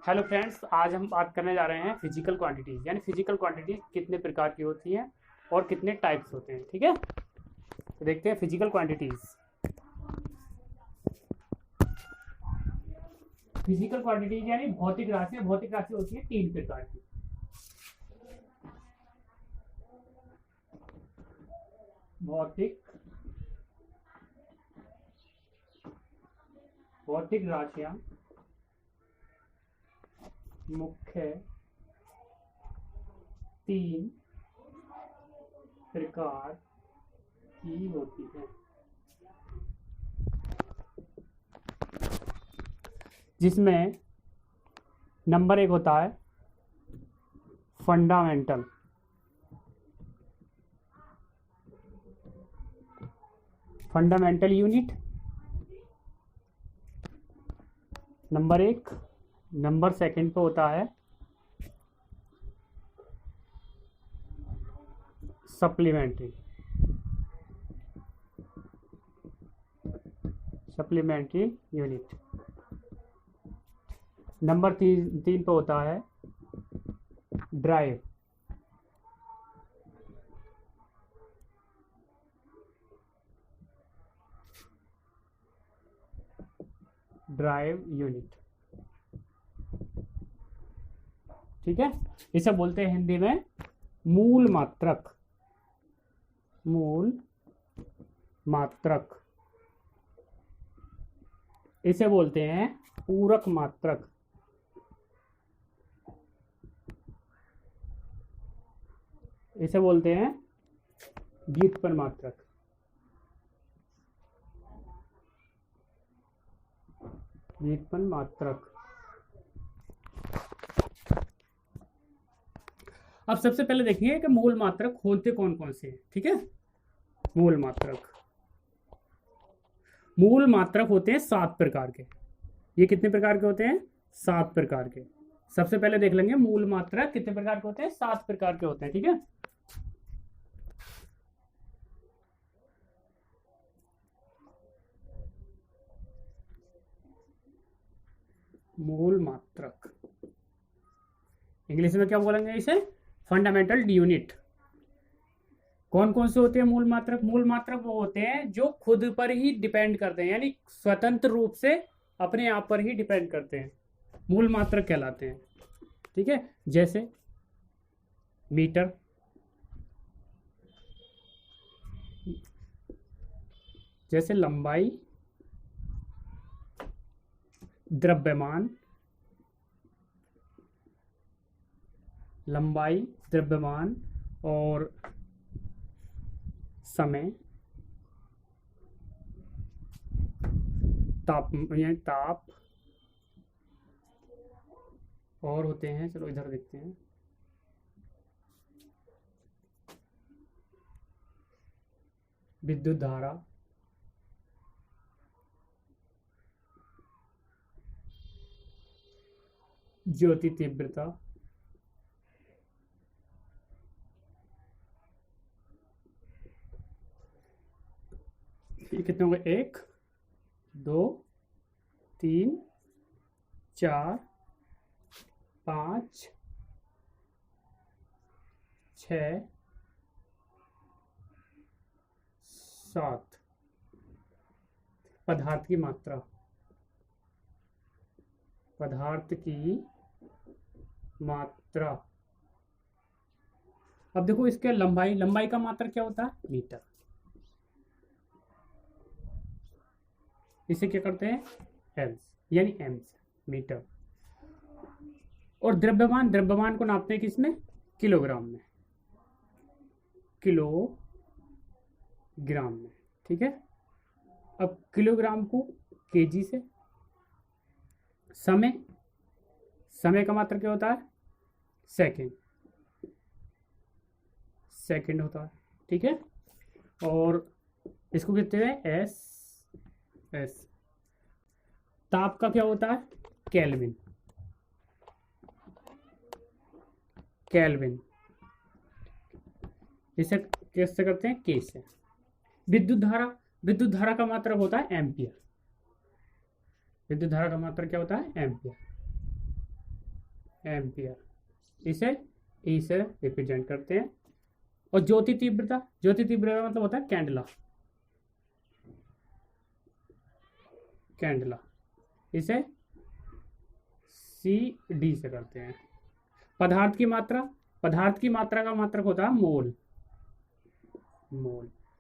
Hello friends, आज हम बात करने जा रहे हैं फिजिकल क्वांटिटीज। यानी फिजिकल क्वांटिटीज कितने प्रकार की होती हैं और कितने टाइप्स होते हैं। ठीक है, तो देखते हैं फिजिकल क्वांटिटीज। फिजिकल क्वांटिटीज यानी भौतिक राशि। भौतिक राशि होती है तीन प्रकार की। भौतिक भौतिक राशियां मुख्य तीन प्रकार की होती है, जिसमें नंबर एक होता है फंडामेंटल। फंडामेंटल यूनिट नंबर एक। नंबर सेकंड पे होता है सप्लीमेंट्री। Supplementary unit. नंबर तीन पे होता है ड्राइव। Drive unit. ठीक है, इसे बोलते हैं हिंदी में मूल मात्रक। मूल मात्रक। इसे बोलते हैं पूरक मात्रक। इसे बोलते हैं व्युत्पन्न मात्रक। व्युत्पन्न मात्रक। अब सबसे पहले देखिए कि मूल मात्रक होते कौन कौन से हैं। ठीक है, मूल मात्रक। मूल मात्रक होते हैं 7 प्रकार के। ये कितने प्रकार के होते हैं? 7 प्रकार के। सबसे पहले देख लेंगे मूल मात्रक कितने प्रकार के होते हैं। 7 प्रकार के होते हैं। ठीक है, मूल मात्रक। इंग्लिश में क्या बोलेंगे इसे? Fundamental unit. कौन कौन से होते हैं मूल मात्रक? मूल मात्रक वो होते हैं जो खुद पर ही डिपेंड करते हैं, यानी स्वतंत्र रूप से अपने आप पर ही डिपेंड करते हैं, मूल मात्रक कहलाते हैं। ठीक है, जैसे मीटर, जैसे लंबाई, द्रव्यमान। लंबाई, द्रव्यमान और समय, ताप, यानी ताप। और होते हैं, चलो इधर देखते हैं, विद्युत धारा, ज्योति तीव्रता, ये कितने हो गए? 1 2 3 4 5 6 7। पदार्थ की मात्रा। पदार्थ की मात्रा। अब देखो इसके लंबाई। लंबाई का मात्रक क्या होता है? मीटर। इसे क्या करते हैं? एम्स, यानी एम्स, मीटर। और द्रव्यमान। द्रव्यमान को नापते हैं किसमें? किलोग्राम में। किलोग्राम में। ठीक है, अब किलोग्राम को केजी से। समय। समय का मात्रक क्या होता है? सेकंड। सेकंड होता है। ठीक है, और इसको कहते हैं एस। एस। ताप का क्या होता है? केल्विन। केल्विन। इसे कैसे करते हैं? के से। विद्युत धारा। विद्युत धारा का मात्रक होता है एम्पियर। विद्युत धारा का मात्रक क्या होता है? एम्पियर। एम्पियर। इसे ई से रिप्रेजेंट करते हैं। और ज्योति तीव्रता मतलब होता है कैंडला। इसे सी डी से करते हैं। पदार्थ की मात्रा का मात्रक होता है मोल।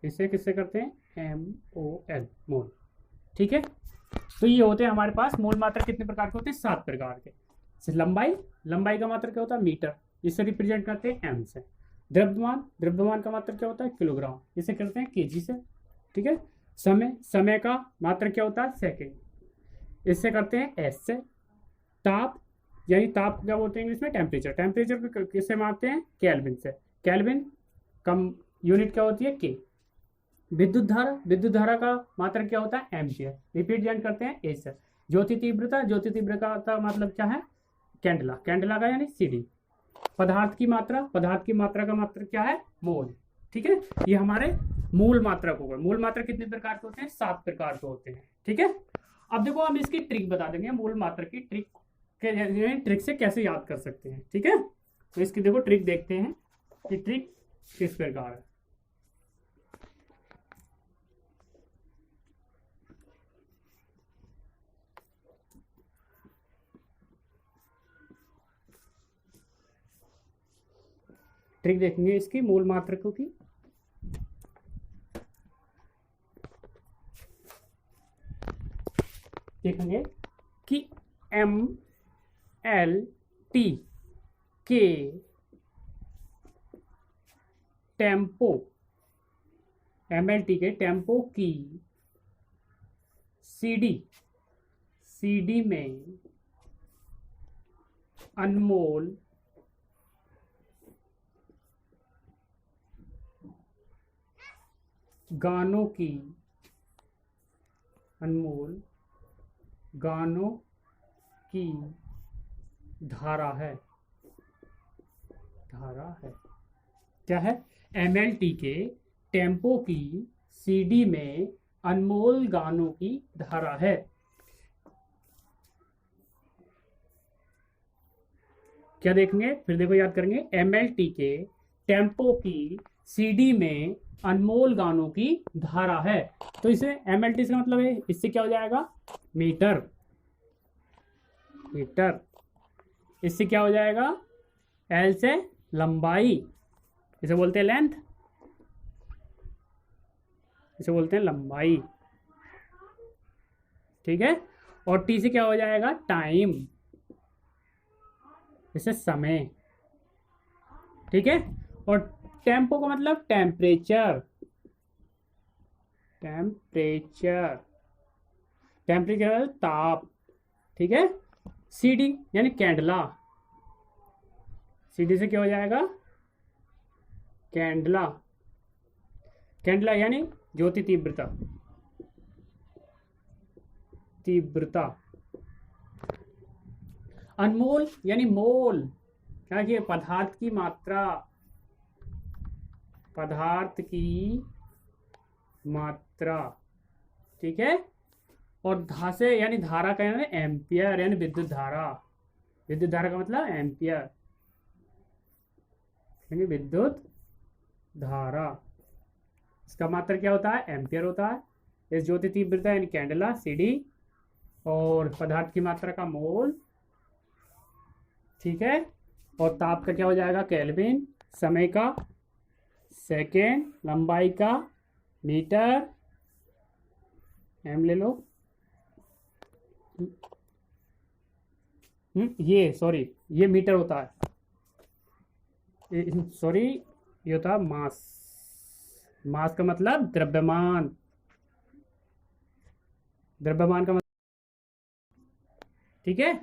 इसे किससे करते हैं? MOL, मोल। ठीक है, तो ये होते हैं हमारे पास मोल मात्रक। कितने प्रकार के होते हैं? 7 प्रकार के। लंबाई का मात्रक क्या होता है? मीटर। इसे रिप्रेजेंट करते हैं M से। द्रव्यमान का मात्रक क्या होता है? किलोग्राम। इसे करते हैं kg से। ठीक है, समय का मात्रक क्या होता है? सेकेंड। इससे करते हैं S से। ताप क्या बोलते हैं इंग्लिश में? टेम्परेचर को किससे मापते हैं? केल्विन से। केल्विन कम यूनिट क्या होती है? K। विद्युत धारा का मात्रक क्या होता है? एम्पियर। रिप्रेजेंट करते हैं A से। ज्योति तीव्रता का मतलब क्या है? कैंडला का यानी CD। पदार्थ की मात्रा का मात्रक क्या है? मोल। ठीक है, ये हमारे मूल मात्रक हो गए। मूल मात्रक कितने प्रकार के होते हैं? 7 प्रकार के होते हैं। ठीक है, अब देखो हम इसकी ट्रिक बता देंगे। मूल मात्रक की ट्रिक से कैसे याद कर सकते हैं। ठीक है, तो इसकी देखो ट्रिक देखते हैं कि ट्रिक किस प्रकार है। ट्रिक देखेंगे इसकी मूल मात्रकों की। देखेंगे कि MLT के टेम्पो की CD में अनमोल गानों की धारा है। क्या है? MLT के टेम्पो की CD में अनमोल गानों की धारा है। क्या देखेंगे? फिर देखो, याद करेंगे। MLT के टेम्पो की CD में अनमोल गानों की धारा है। तो इसे MLT से मतलब है, इससे क्या हो जाएगा? मीटर। इससे क्या हो जाएगा? L से लंबाई, इसे बोलते हैं लेंथ। इसे बोलते हैं लंबाई। ठीक है, और T से क्या हो जाएगा? टाइम, इसे समय। ठीक है, और टेम्पो का मतलब टेम्परेचर ताप। ठीक है, CD यानी कैंडला। CD से क्या हो जाएगा? कैंडला यानी ज्योति तीव्रता। अनमोल यानी मोल। क्या कि पदार्थ की मात्रा। ठीक है, और धासे यानी धारा का यानी एम्पियर यानी विद्युत धारा का मतलब एम्पियर यानी विद्युत धारा। इसका मात्रक क्या होता है? एम्पियर होता है। इस ज्योति तीव्रता यानी कैंडला CD, और पदार्थ की मात्रा का मोल। ठीक है, और ताप का क्या हो जाएगा? केल्विन। समय का सेकेंड। लंबाई का मीटर, M ले लो। ये मीटर होता है। ये होता है मास का मतलब द्रव्यमान का मतलब। ठीक है,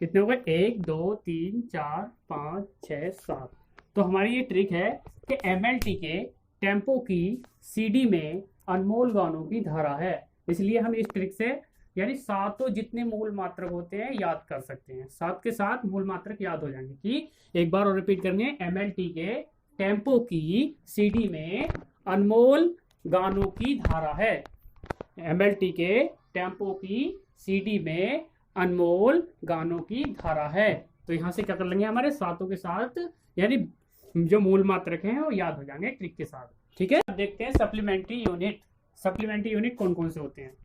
कितने हो गए? 1 2 3 4 5 6 7। तो हमारी ये ट्रिक है कि MLT के टेम्पो की CD में अनमोल गानों की धारा है। इसलिए हम इस ट्रिक से यानी 7 जितने मूल मात्रक होते हैं याद कर सकते हैं। 7 के 7 मूल मात्रक याद हो जाएंगे। कि एक बार और रिपीट करनी है। MLT के टेम्पो की CD में अनमोल गानों की धारा है। MLT के टेम्पो की CD में अनमोल गानों की धारा है। तो यहाँ से क्या कर लेंगे, हमारे सातों के साथ यानी जो मूल मात्रक हैं वो याद हो जाएंगे ट्रिक के साथ। ठीक है, अब देखते हैं सप्लीमेंट्री यूनिट। सप्लीमेंट्री यूनिट कौन कौन से होते हैं।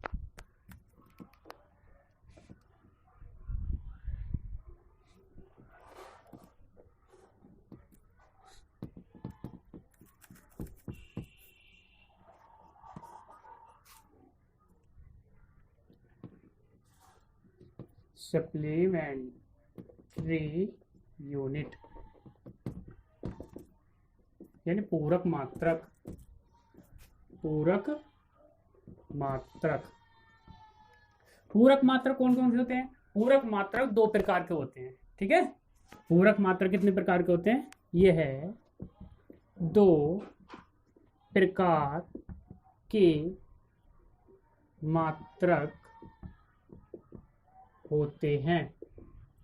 सप्लीमेंट्री यूनिट यानी पूरक मात्रक। पूरक मात्रक, पूरक मात्रक कौन कौन से होते हैं। पूरक मात्रक दो प्रकार के होते हैं। ठीक है, पूरक मात्रक कितने प्रकार के होते हैं, ये है दो प्रकार के मात्रक होते हैं।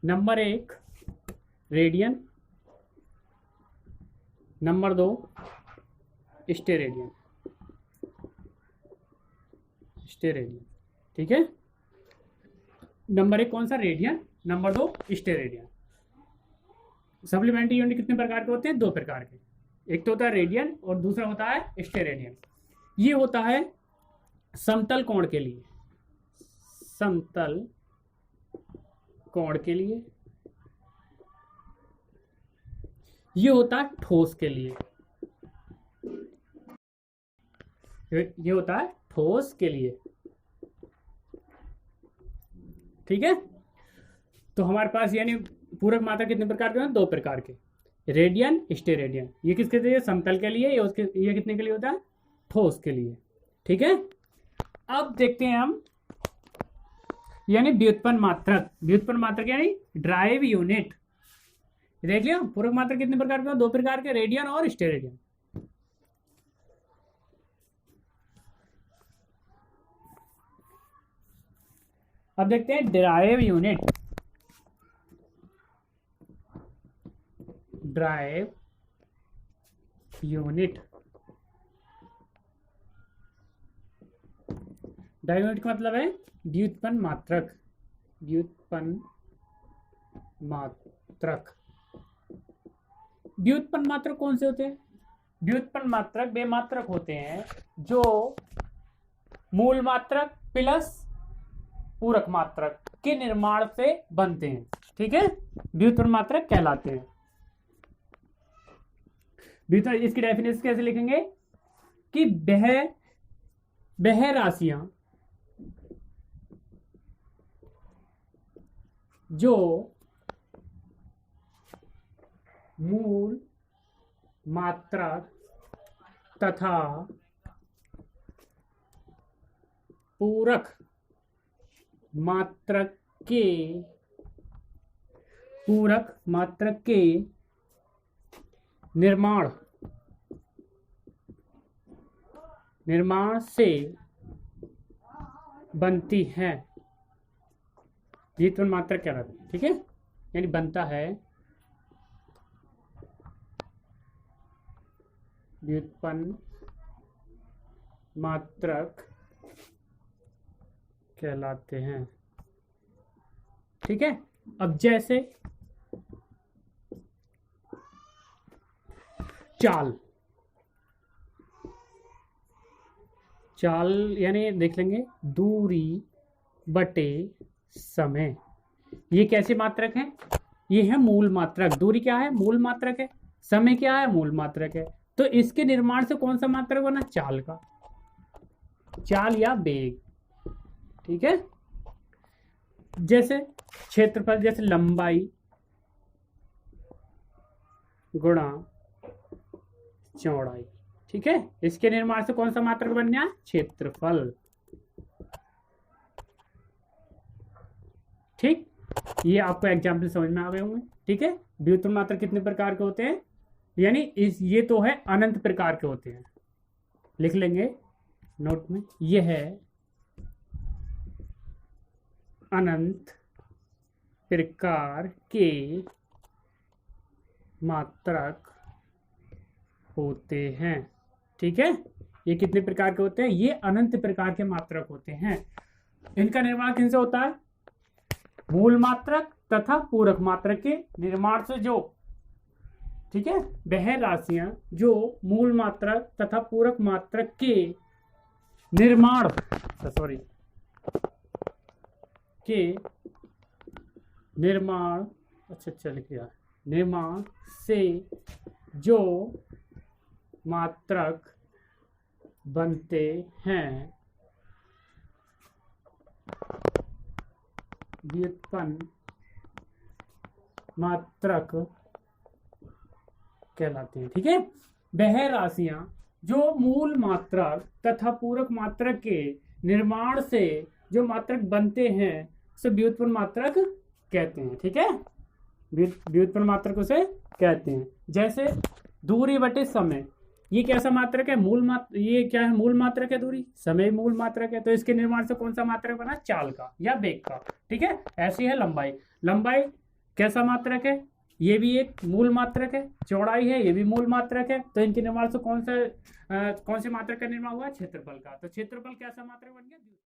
Number 1 radian, number 2 steradian. Steradian, ठीक है। नंबर 1 कौन सा, radian, number 2 steradian. Supplementary unit कितने प्रकार के होते हैं, दो प्रकार के। एक तो होता है रेडियन और दूसरा होता है स्टेरेडियन। ये होता है समतल कोण के लिए, समतल कोण के लिए। ये होता है ठोस के लिए, ये होता है ठोस के लिए। ठीक है, तो हमारे पास यानी पूरक मात्रक कितने प्रकार के हैं, दो प्रकार के, रेडियन स्टेरेडियन। ये किसके लिए, समतल के लिए। ये कितने के लिए होता है, ठोस के लिए। ठीक है, अब देखते हैं हम यानी व्युत्पन्न मात्रक। व्युत्पन्न मात्रक यानी ड्राइव यूनिट। देख लिया, पूरक मात्रक कितने प्रकार के, दो प्रकार के, रेडियन और स्टेरेडियन। अब देखते हैं drive unit. Drive unit, drive unit का मतलब है व्युत्पन्न मात्रक। व्युत्पन्न मात्रक, व्युत्पन्न मात्रक कौन से होते हैं। व्युत्पन्न मात्रक वे मात्रक होते हैं जो मूल मात्रक प्लस पूरक मात्रक के निर्माण से बनते हैं। ठीक है, व्युत्पन्न मात्रक कहलाते हैं। व्युत्पन्न, इसकी डेफिनेशन कैसे लिखेंगे कि वह राशियां जो मूल मात्रक तथा पूरक मात्रक के निर्माण से बनती है, व्युत्पन्न मात्रक क्या रहता है। ठीक है, यानी बनता है, व्युत्पन्न मात्रक कहलाते हैं। ठीक है, अब जैसे चाल, चाल यानी देख लेंगे दूरी बटे समय। ये कैसे मात्रक हैं, ये है मूल मात्रक। दूरी क्या है, मूल मात्रक है। समय क्या है, मूल मात्रक है। तो इसके निर्माण से कौन सा मात्रक बना, चाल का, चाल या वेग। ठीक है, जैसे क्षेत्रफल, जैसे लंबाई गुणा चौड़ाई। ठीक है, इसके निर्माण से कौन सा मात्रक बन गया, क्षेत्रफल। ठीक, ये आपको एग्जाम्पल समझ में आ गए होंगे। ठीक है, व्युत्पन्न मात्रक कितने प्रकार के होते हैं, यानी ये तो है अनंत प्रकार के होते हैं। लिख लेंगे नोट में, ये है अनंत प्रकार के मात्रक होते हैं। ठीक है, ये कितने प्रकार के होते हैं, ये अनंत प्रकार के मात्रक होते हैं। इनका निर्माण किनसे होता है, मूल मात्रक तथा पूरक मात्रक के निर्माण से जो, ठीक है, वह राशियां जो मूल मात्रक तथा पूरक मात्रक के निर्माण, सॉरी, के निर्माण, अच्छा लिख लिया, निर्माण से जो मात्रक बनते हैं व्युत्पन्न मात्रक कहलाते हैं। ठीक है, वह राशियां जो मूल मात्रक तथा पूरक मात्रक के निर्माण से जो मात्रक बनते हैं उसे व्युत्पन्न मात्रक कहते हैं। ठीक है, व्युत्पन्न मात्रक उसे कहते हैं। जैसे दूरी बटे समय, ये कैसा मात्रक है? मूल मात्र, ये क्या है? मूल मात्रक है दूरी, समय मूल मात्रक है, तो इसके निर्माण से कौन सा मात्रक बना? चाल का या वेग का। ठीक है, ऐसी है लंबाई। लंबाई कैसा मात्रक है? ये भी एक मूल मात्रक है। चौड़ाई है, ये भी मूल मात्रक है। तो इनके निर्माण से कौन से मात्रक का निर्माण हुआ? क्षेत्रफल का। तो क्षेत्रफल कैसा मात्रक बन गया?